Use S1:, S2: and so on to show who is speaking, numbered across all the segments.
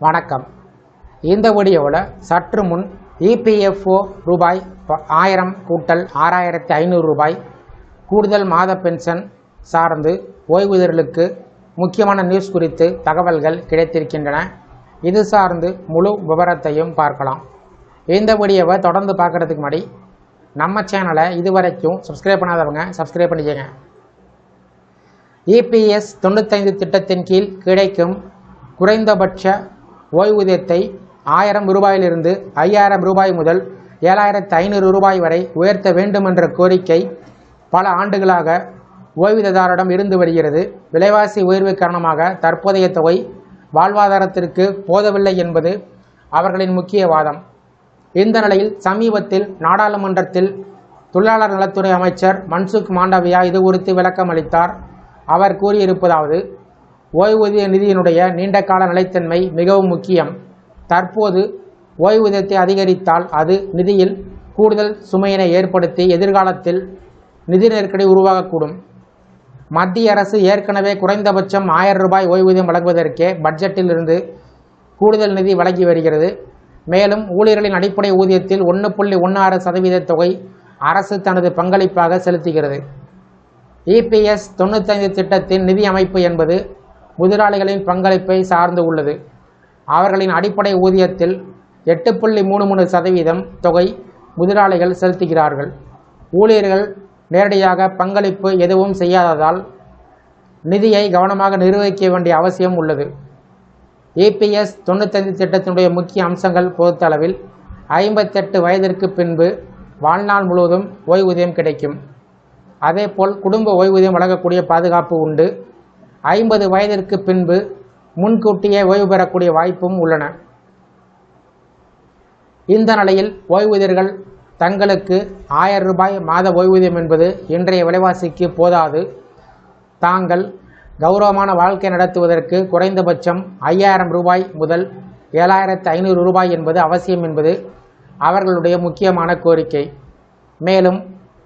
S1: வணக்கம். இந்த வீடியோவில் சற்று முன் இபிஎஃப்ஓ ரூபாய் 1000 கூட்டல் 6500 ரூபாய் கூடுதல் மாத பென்ஷன் சார்ந்து ஓய்வூதியர்களுக்கு முக்கியமான நியூஸ் குறித்து தகவல்கள் கிடைத்திருக்கின்றன. இது சார்ந்து முழு விவரத்தையும் பார்க்கலாம். இந்த வீடியோவை தொடர்ந்து பார்க்குறதுக்கு முன்னாடி நம்ம சேனலை இதுவரைக்கும் சப்ஸ்கிரைப் பண்ணாதவங்க சப்ஸ்கிரைப் பண்ணிக்கங்க. இபிஎஸ் 95 திட்டத்தின் கீழ் கிடைக்கும் குறைந்தபட்ச ஓய்வூதியத்தை 1000 ரூபாயிலிருந்து 5000 ரூபாய் முதல் 7500 ரூபாய் வரை உயர்த்த வேண்டும் என்ற கோரிக்கை பல ஆண்டுகளாக ஓய்வூதியதாரரிடம் இருந்து வருகிறது. விலைவாசி உயர்வு காரணமாக தற்போதைய தொகை வாழ்வாதாரத்திற்கு போதவில்லை என்பது அவர்களின் முக்கிய வாதம். இந்த நிலையில் சமீபத்தில் நாடாளுமன்றத்தில் தொழிலாளர் நலத்துறை அமைச்சர் மன்சுக் மாண்டவியா இது குறித்து விளக்கம் அளித்தார். அவர் கூறியிருப்பதாவது: ஓய்வூதிய நிதியினுடைய நீண்டகால நிலைத்தன்மை மிகவும் முக்கியம். தற்போது ஓய்வூதியத்தை அதிகரித்தால் அது நிதியில் கூடுதல் சுமையினை ஏற்படுத்தி எதிர்காலத்தில் நிதி நெருக்கடி உருவாகக்கூடும். மத்திய அரசு ஏற்கனவே குறைந்தபட்சம் 1000 ரூபாய் ஓய்வூதியம் வழங்குவதற்கே பட்ஜெட்டில் இருந்து கூடுதல் நிதி வழங்கி வருகிறது. மேலும் ஊழியர்களின் அடிப்படை ஊதியத்தில் 1.16% தொகை அரசு தனது பங்களிப்பாக செலுத்துகிறது. இபிஎஸ் 95 திட்டத்தின் நிதி அமைப்பு என்பது முதலாளிகளின் பங்களிப்பை சார்ந்து உள்ளது. அவர்களின் அடிப்படை ஊதியத்தில் 8.33% தொகை முதலாளிகள் செலுத்துகிறார்கள். ஊழியர்கள் நேரடியாக பங்களிப்பு எதுவும் செய்யாததால் நிதியை கவனமாக நிர்வகிக்க வேண்டிய அவசியம் உள்ளது. இபிஎஸ் 95 திட்டத்தினுடைய முக்கிய அம்சங்கள் பொறுத்தளவில் 58 வயதிற்கு பின்பு வாழ்நாள் முழுவதும் ஓய்வூதியம் கிடைக்கும். அதேபோல் குடும்ப ஓய்வூதியம் வழங்கக்கூடிய பாதுகாப்பு உண்டு. 50 வயதிற்கு பின்பு முன்கூட்டியே ஓய்வு பெறக்கூடிய வாய்ப்பும் உள்ளன. இந்த நிலையில் ஓய்வூதியர்கள் தங்களுக்கு 1000 ரூபாய் மாத ஓய்வூதியம் என்பது இன்றைய விலைவாசிக்கு போதாது. தாங்கள் கௌரவமான வாழ்க்கை நடத்துவதற்கு குறைந்தபட்சம் 5000 ரூபாய் முதல் 7500 ரூபாய் என்பது அவசியம் என்பது அவர்களுடைய முக்கியமான கோரிக்கை. மேலும்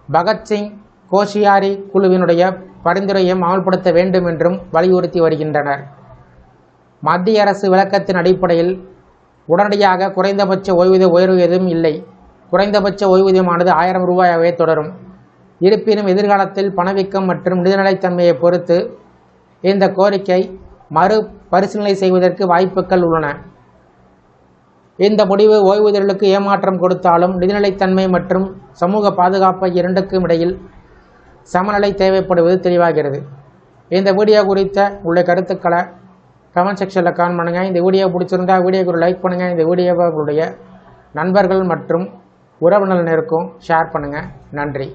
S1: பகத்சிங் கோஷியாரி குழுவினுடைய பரிந்துரையை அமல்படுத்த வேண்டும் என்றும் வலியுறுத்தி வருகின்றனர். மத்திய அரசு விளக்கத்தின் அடிப்படையில் உடனடியாக குறைந்தபட்ச ஓய்வூதிய உயர்வு எதுவும் இல்லை. குறைந்தபட்ச ஓய்வூதியமானது 1000 ரூபாயாகவே தொடரும். இருப்பினும் எதிர்காலத்தில் பணவீக்கம் மற்றும் நிதிநிலைத்தன்மையை பொறுத்து இந்த கோரிக்கை மறு பரிசீலனை செய்வதற்கு வாய்ப்புகள் உள்ளன. இந்த முடிவு ஓய்வூதியர்களுக்கு ஏமாற்றம் கொடுத்தாலும் நிதிநிலைத்தன்மை மற்றும் சமூக பாதுகாப்பு இரண்டுக்கும் இடையில் சமநிலை தேவைப்படுவது தெளிவாகிறது. இந்த வீடியோ குறித்த உங்களுடைய கருத்துக்களை கமெண்ட் செக்ஷனில் கமெண்ட் பண்ணுங்கள். இந்த வீடியோ பிடிச்சிருந்தால் வீடியோக்கு ஒரு லைக் பண்ணுங்கள். இந்த வீடியோவை உங்களுடைய நண்பர்கள் மற்றும் உறவினர்களுக்கும் ஷேர் பண்ணுங்கள். நன்றி.